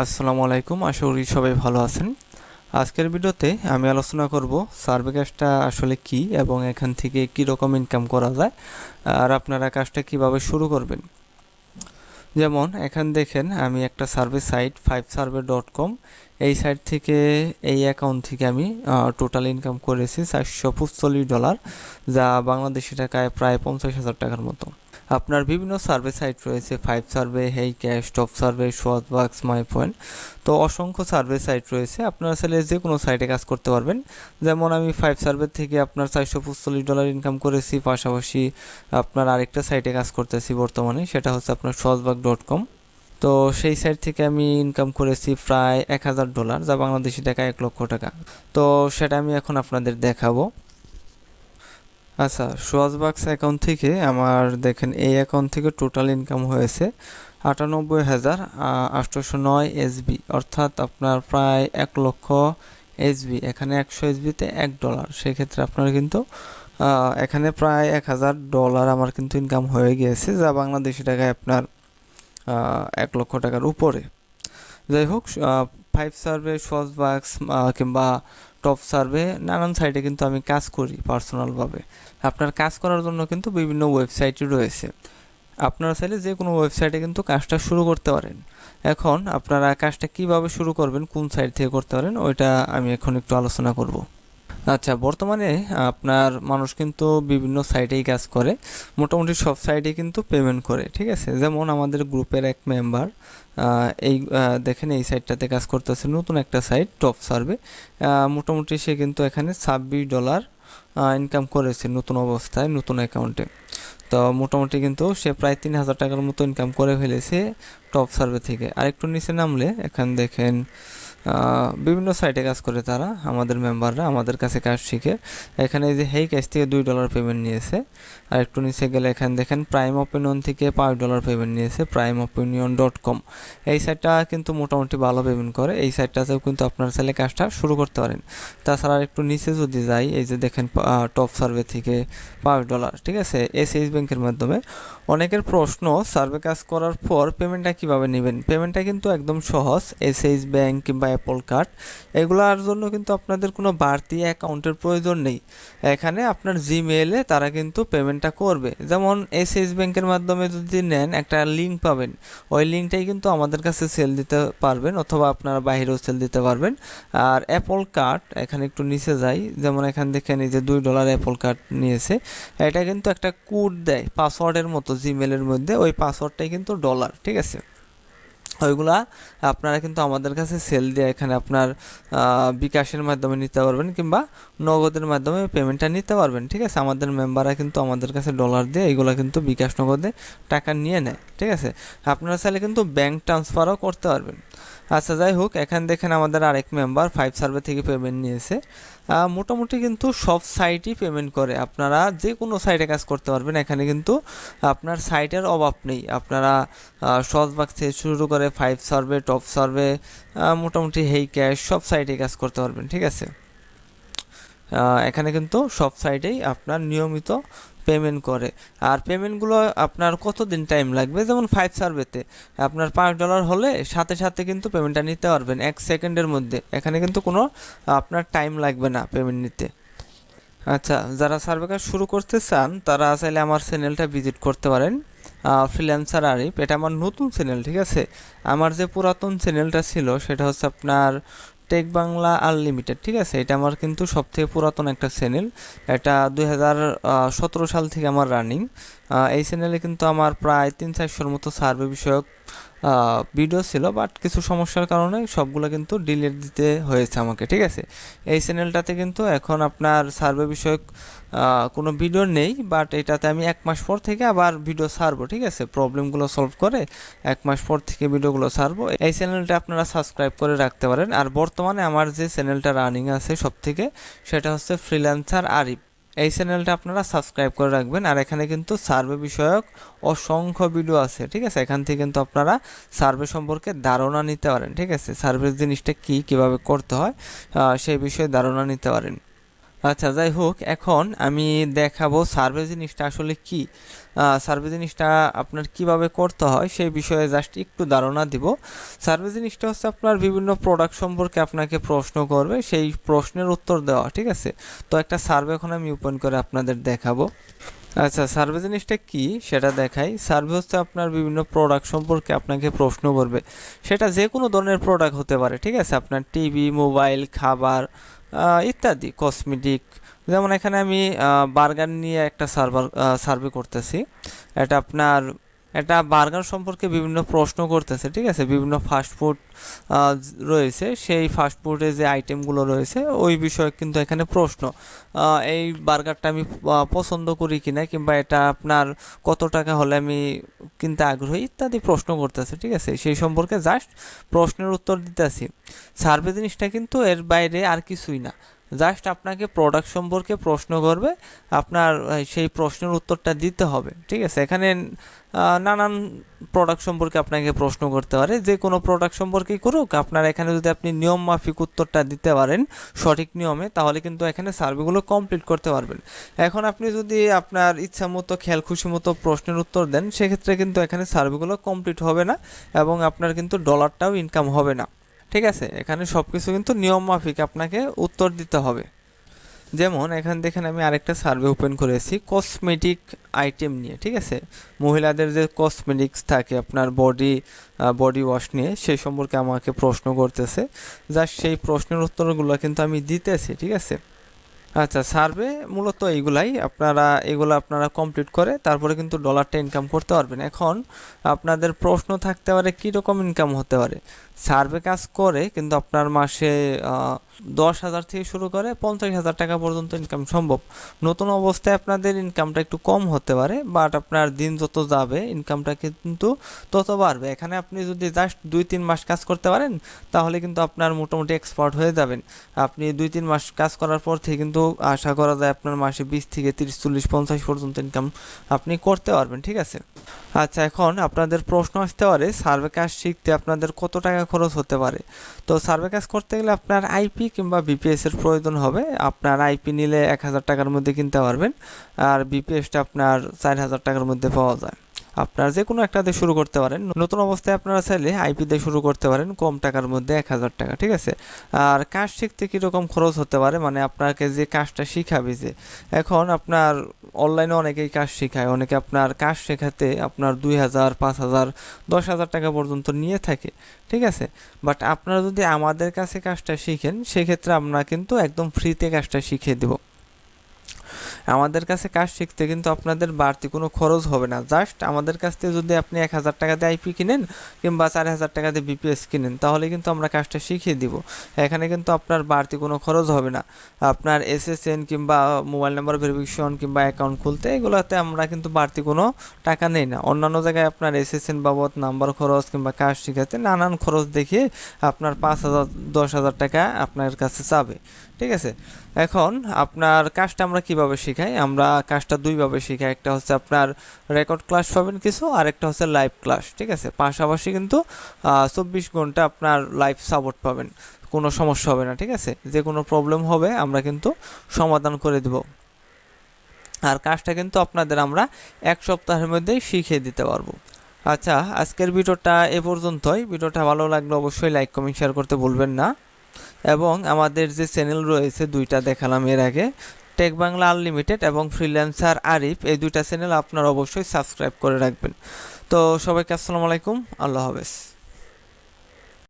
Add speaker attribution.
Speaker 1: আসসালামু আলাইকুম, আশা করি সবাই ভালো আছেন। আজকের ভিডিওতে আমি আলোচনা করব সার্ভে কাজটা আসলে কি এবং এখান থেকে কি রকম ইনকাম করা যায় আর আপনারা কাজটা কিভাবে শুরু করবেন। যেমন এখানে দেখেন আমি একটা সার্ভে সাইট 5survey.com, এই সাইট থেকে এই অ্যাকাউন্ট থেকে আমি টোটাল ইনকাম করেছি $445, যা বাংলাদেশি টাকায় প্রায় 50,000 টাকার মতো। আপনার বিভিন্ন সার্ভে সাইট রয়েছে, 5survey, হেইক্যাশ, টপসার্ভে, সোয়াচবাক্স, মাই পয়েন্ট। তো অসংখ্য সার্ভে সাইট রয়েছে, আপনারা চাইলে যে কোনো সাইটে কাজ করতে পারবেন। যেমন আমি 5survey থেকে আপনার $445 ইনকাম করেছি, পাশাপাশি আপনার আরেকটা সাইটে কাজ করতেছি বর্তমানে, সেটা হচ্ছে আপনার সোয়াচবাক.com। তো সেই সাইট থেকে আমি ইনকাম করেছি প্রায় $1,000, যা বাংলাদেশি টাকায় 1,00,000 টাকা। তো সেটা আমি এখন আপনাদের দেখাবো। আচ্ছা, সোয়াচবাক্স অ্যাকাউন্ট থেকে আমার দেখেন এই অ্যাকাউন্ট থেকে টোটাল ইনকাম হয়েছে 98,809 এসবি, অর্থাৎ আপনার প্রায় 1,00,000 এসবি। এখানে 100 এসবিতে $1, সেক্ষেত্রে আপনার কিন্তু এখানে প্রায় $1,000 আমার কিন্তু ইনকাম হয়ে গিয়েছে, যা বাংলাদেশি টাকায় আপনার 1,00,000 টাকার উপরে। যাই হোক, 5survey, সোয়াচবাক্স কিংবা টপসার্ভে, নানান সাইটে কিন্তু আমি কাজ করি পার্সোনালভাবে। আপনার কাজ করার জন্য কিন্তু বিভিন্ন ওয়েবসাইটই রয়েছে, আপনারা চাইলে যে কোনো ওয়েবসাইটে কিন্তু কাজটা শুরু করতে পারেন। এখন আপনারা কাজটা কিভাবে শুরু করবেন, কোন সাইট থেকে করতে পারেন, ওইটা আমি এখন একটু আলোচনা করব। আচ্ছা, বর্তমানে আপনার মানুষ কিন্তু বিভিন্ন সাইটেই কাজ করে, মোটামুটি সব সাইটেই কিন্তু পেমেন্ট করে, ঠিক আছে। যেমন আমাদের গ্রুপের এক মেম্বার এই দেখেন এই সাইটটাতে কাজ করতেছে, নতুন একটা সাইট টপসার্ভে। মোটামুটি সে কিন্তু এখানে $26 ইনকাম করেছে নতুন অবস্থায়, নতুন অ্যাকাউন্টে। তো মোটামুটি কিন্তু সে প্রায় 3,000 টাকার মতো ইনকাম করে ফেলেছে টপসার্ভে থেকে। আরেকটু নিচে নামলে এখানে দেখেন বিভিন্ন সাইটে কাজ করে তারা, আমাদের মেম্বাররা আমাদের কাছে কাজ শিখে। এখানে এই যে হেইক্যাশ থেকে $2 পেমেন্ট নিয়েছে। আর একটু নিচে গেলে এখানে দেখেন প্রাইম ওপিনিয়ন থেকে $5 পেমেন্ট নিয়েছে, primeopinion.com। এই সাইটটা কিন্তু মোটামুটি ভালো পেমেন্ট করে, এই সাইটটাতেও কিন্তু আপনার চাইলে কাজটা শুরু করতে পারেন। তাছাড়া একটু নিচে যদি যাই, এই যে দেখেন টপসার্ভে থেকে $5, ঠিক আছে, এসএইচ ব্যাংকের মাধ্যমে। অনেকের প্রশ্ন, সার্ভে কাজ করার পর পেমেন্টটা কিভাবে নেবেন। পেমেন্টটা কিন্তু একদম সহজ, এসএইচ ব্যাংক কিংবা অ্যাপল কার্ড, এগুলোর জন্য কিন্তু আপনাদের কোনো বাড়তি অ্যাকাউন্টের প্রয়োজন নেই। এখানে আপনার জিমেইলে তারা কিন্তু পেমেন্টটা করবে। যেমন এসএইচ ব্যাংকের মাধ্যমে যদি নেন, একটা লিঙ্ক পাবেন, ওই লিঙ্কটাই কিন্তু আমাদের কাছে সেল দিতে পারবেন, অথবা আপনারা বাইরেও সেল দিতে পারবেন। আর অ্যাপল কার্ড, এখানে একটু নিচে যাই, যেমন এখানে দেখেন এই যে $2 অ্যাপল কার্ড নিয়েছে, এটা কিন্তু একটা কোড দেয় পাসওয়ার্ডের মতো জিমেলের মধ্যে, ওই পাসওয়ার্ডটাই কিন্তু ডলার, ঠিক আছে। ওইগুলা আপনারা কিন্তু আমাদের কাছে সেল দিয়ে এখানে আপনার বিকাশের মাধ্যমে নিতে পারবেন কিংবা নগদের মাধ্যমে পেমেন্টটা নিতে পারবেন, ঠিক আছে। আমাদের মেম্বাররা কিন্তু আমাদের কাছে ডলার দিয়ে এইগুলো কিন্তু বিকাশ নগদে টাকা নিয়ে নেয়, ঠিক আছে। আপনারা চাইলে কিন্তু ব্যাংক ট্রান্সফারও করতে পারবেন। আচ্ছা, যাই হোক, এখানে দেখেন আমাদের আরেক মেম্বার 5survey থেকে পেমেন্ট নিয়েছে। মোটামুটি কিন্তু সব সাইটই পেমেন্ট করে, আপনারা যে কোনো সাইটে কাজ করতে পারবেন। এখানে কিন্তু আপনার সাইটের অভাব নেই, আপনারা সোয়াচবাক থেকে শুরু করে 5survey, টপসার্ভে, মোটামুটি হেইক্যাশ, সব সাইটে কাজ করতে পারবেন, ঠিক আছে। এখানে কিন্তু সব সাইটেই আপনার নিয়মিত পেমেন্ট করে। আর পেমেন্টগুলো আপনার কতদিন টাইম লাগবে, যেমন 5surveyতে আপনার $5 হলে সাথে সাথে কিন্তু পেমেন্টটা নিতে পারবেন 1 সেকেন্ডের মধ্যে। এখানে কিন্তু কোনো আপনার টাইম লাগবে না পেমেন্ট নিতে। আচ্ছা, যারা সার্ভে কাজ শুরু করতে চান তারা চাইলে আমার চ্যানেলটা ভিজিট করতে পারেন, ফ্রিল্যান্সার আরিফ। এটা আমার নতুন চ্যানেল, ঠিক আছে। আমার যে পুরাতন চ্যানেলটা ছিল সেটা হচ্ছে আপনার টেক বাংলা আনলিমিটেড, ঠিক আছে। এটা আমার কিন্তু সবথেকে পুরাতন একটা চ্যানেল, এটা 2017 সাল থেকে আমার রানিং। এই চ্যানেলে কিন্তু আমার প্রায় 300-400 মতো সার্ভে বিষয়ক ভিডিও ছিল, বাট কিছু সমস্যার কারণে সবগুলো কিন্তু ডিলিট দিতে হয়েছে আমাকে, ঠিক আছে। এই চ্যানেলটাতে কিন্তু এখন আপনার সার্ভে বিষয়ক কোনো ভিডিও নেই, বাট এটাতে আমি 1 মাস পর থেকে আবার ভিডিও ছাড়বো, ঠিক আছে। প্রবলেমগুলো সলভ করে 1 মাস পর থেকে ভিডিওগুলো ছাড়বো। এই চ্যানেলটা আপনারা সাবস্ক্রাইব করে রাখতে পারেন। আর বর্তমানে আমার যে চ্যানেলটা রানিং আছে সব থেকে, সেটা হচ্ছে ফ্রিল্যান্সার আরিফ। এই চ্যানেলটা আপনারা সাবস্ক্রাইব করে রাখবেন। আর এখানে কিন্তু সার্ভে বিষয়ক অসংখ্য ভিডিও আছে, ঠিক আছে। এখান থেকে কিন্তু আপনারা সার্ভে সম্পর্কে ধারণা নিতে পারেন, ঠিক আছে। সার্ভে জিনিসটা কী, কীভাবে করতে হয়, সেই বিষয়ে ধারণা নিতে পারেন। আচ্ছা, যাই হোক, এখন আমি দেখাবো সার্ভে জিনিসটা আসলে কি। সার্ভে জিনিসটা আপনার কিভাবে করতে হয় সেই বিষয়ে জাস্ট একটু ধারণা দিব। সার্ভে জিনিসটা হচ্ছে আপনার বিভিন্ন প্রোডাক্ট সম্পর্কে আপনাকে প্রশ্ন করবে, সেই প্রশ্নের উত্তর দেওয়া, ঠিক আছে। তো একটা সার্ভে এখন আমি ওপেন করে আপনাদের দেখাবো। আচ্ছা, সার্ভে জিনিসটা কি সেটা দেখাই। সার্ভে হচ্ছে আপনার বিভিন্ন প্রোডাক্ট সম্পর্কে আপনাকে প্রশ্ন করবে, সেটা যে কোনো ধরনের প্রোডাক্ট হতে পারে, ঠিক আছে। আপনার টিভি, মোবাইল, খাবার ইত্যাদি, কসমেটিক। যেমন এখানে আমি বার্গার নিয়ে একটা সার্ভে করতেছি। এটা আপনার এটা বার্গার সম্পর্কে বিভিন্ন প্রশ্ন করতেছে, ঠিক আছে। বিভিন্ন ফাস্টফুড রয়েছে, সেই ফাস্টফুডে যে আইটেমগুলো রয়েছে ওই বিষয়ে কিন্তু এখানে প্রশ্ন। এই বার্গারটা আমি পছন্দ করি কিনা, কিংবা এটা আপনার কত টাকা হলে আমি কিনতে আগ্রহী ইত্যাদি প্রশ্ন করতেছে, ঠিক আছে। সেই সম্পর্কে জাস্ট প্রশ্নের উত্তর দিতেছি। সার্ভে জিনিসটা কিন্তু এর বাইরে আর কিছুই না, জাস্ট আপনাকে প্রোডাক্ট সম্পর্কে প্রশ্ন করবে, আপনার সেই প্রশ্নের উত্তরটা দিতে হবে, ঠিক আছে। এখানে নানান প্রোডাক্ট সম্পর্কে আপনাকে প্রশ্ন করতে পারে, যে কোনো প্রোডাক্ট সম্পর্কেই করুক, আপনার এখানে যদি আপনি নিয়ম মাফিক উত্তরটা দিতে পারেন সঠিক নিয়মে, তাহলে কিন্তু এখানে সার্ভেগুলো কমপ্লিট করতে পারবেন। এখন আপনি যদি আপনার ইচ্ছা মতো খেয়াল খুশি মতো প্রশ্নের উত্তর দেন, সেক্ষেত্রে কিন্তু এখানে সার্ভেগুলো কমপ্লিট হবে না এবং আপনার কিন্তু ডলারটাও ইনকাম হবে না, ঠিক আছে। এখানে সব কিছু কিন্তু নিয়ম মাফিক আপনাকে উত্তর দিতে হবে। যেমন এখান দেখেন আমি আরেকটা সার্ভে ওপেন করেছি কসমেটিক আইটেম নিয়ে, ঠিক আছে। মহিলাদের যে কসমেটিক্স থাকে আপনার বডি ওয়াশ নিয়ে, সেই সম্পর্কে আমাকে প্রশ্ন করতেছে। জাস্ট সেই প্রশ্নের উত্তরগুলো কিন্তু আমি দিতেছি, ঠিক আছে। আচ্ছা, সার্ভে মূলত এগুলো আপনারা কমপ্লিট করে তারপরে কিন্তু ডলারটা ইনকাম করতে পারবেন। এখন আপনাদের প্রশ্ন থাকতে পারে কীরকম ইনকাম হতে পারে। সার্ভে কাজ করে কিন্তু আপনার মাসে 10,000 থেকে শুরু করে 50,000 টাকা পর্যন্ত ইনকাম সম্ভব। নতুন অবস্থায় আপনাদের ইনকামটা একটু কম হতে পারে, বাট আপনার দিন যত যাবে ইনকামটা কিন্তু তত বাড়বে। এখানে আপনি যদি জাস্ট 2-3 মাস কাজ করতে পারেন, তাহলে কিন্তু আপনার মোটামুটি এক্সপার্ট হয়ে যাবেন। আপনি 2-3 মাস কাজ করার পর থেকে কিন্তু আশা করা যায় আপনার মাসে 20 থেকে 30, 40, 50 পর্যন্ত ইনকাম আপনি করতে পারবেন, ঠিক আছে। আচ্ছা, এখন আপনাদের প্রশ্ন আসতে পারে সার্ভে কাজ শিখতে আপনাদের কত টাকা খরচ হতে পারে। তো সার্ভে কাজ করতে গেলে আপনার আইপি কিংবা বিপিএস এর প্রয়োজন হবে। আপনার আইপি নিলে 1,000 টাকার মধ্যে কিনতে পারবেন, আর বিপিএসটা আপনার 4,000 টাকার মধ্যে পাওয়া যায়। আপনার যে কোনো একটা দিয়ে শুরু করতে পারেন। নতুন অবস্থায় আপনারা চাইলে আইপি দিয়ে শুরু করতে পারেন কম টাকার মধ্যে 1,000 টাকা, ঠিক আছে। আর কাজ শিখতে কীরকম খরচ হতে পারে, মানে আপনাকে যে কাজটা শিখাবে, যে এখন আপনার অনলাইনে অনেকেই কাজ শেখায়, অনেকে আপনার কাজ শেখাতে আপনার 2,000, 5,000, 10,000 টাকা পর্যন্ত নিয়ে থাকে, ঠিক আছে। বাট আপনারা যদি আমাদের কাছে কাজটা শিখেন, সেক্ষেত্রে আমরা কিন্তু একদম ফ্রিতে কাজটা শিখিয়ে দেবো। আমাদের কাছে কাজ শিখতে কিন্তু আপনাদের বাড়তি কোনো খরচ হবে না। জাস্ট আমাদের কাছ থেকে যদি আপনি 1,000 টাকা দিয়ে আইপি কিনেন কিংবা 4,000 টাকা দিয়ে বিপিএস কিনেন, তাহলে কিন্তু আমরা কাজটা শিখিয়ে দিব। এখানে কিন্তু আপনার বাড়তি কোনো খরচ হবে না। আপনার এসএসএন কিংবা মোবাইল নাম্বার ভেরিফিকেশন কিংবা অ্যাকাউন্ট খুলতে, এগুলোতে আমরা কিন্তু বাড়তি কোনো টাকা নেই না। অন্যান্য জায়গায় আপনার এসএসএন বাবদ নাম্বার খরচ কিংবা কাজ শিখাতে নানান খরচ দেখিয়ে আপনার 5,000, 10,000 টাকা আপনার কাছে চাবে, ঠিক আছে। এখন আপনার কাজটা আমরা কিভাবে শিখাই, আমরা কাজটা দুইভাবে শিখাই। একটা হচ্ছে আপনার রেকর্ড ক্লাস পাবেন কিছু, আর একটা হচ্ছে লাইভ ক্লাস, ঠিক আছে। পাশাপাশি কিন্তু 24 ঘন্টা আপনার লাইভ সাপোর্ট পাবেন, কোনো সমস্যা হবে না, ঠিক আছে। যে কোনো প্রবলেম হবে আমরা কিন্তু সমাধান করে দেব। আর কাজটা কিন্তু আপনাদের আমরা 1 সপ্তাহের মধ্যেই শিখিয়ে দিতে পারবো। আচ্ছা, আজকের ভিডিওটা এ পর্যন্তই। ভিডিওটা ভালো লাগলে অবশ্যই লাইক, কমেন্ট, শেয়ার করতে ভুলবেন না। এবং আমাদের যে চ্যানেল রয়েছে দুইটা দেখালাম এর আগে, টেক বাংলা আনলিমিটেড এবং ফ্রিল্যান্সার আরিফ, এই দুইটা চ্যানেল আপনারা অবশ্যই সাবস্ক্রাইব করে রাখবেন। তো সবাইকে আসসালামু আলাইকুম, আল্লাহ হাফেজ।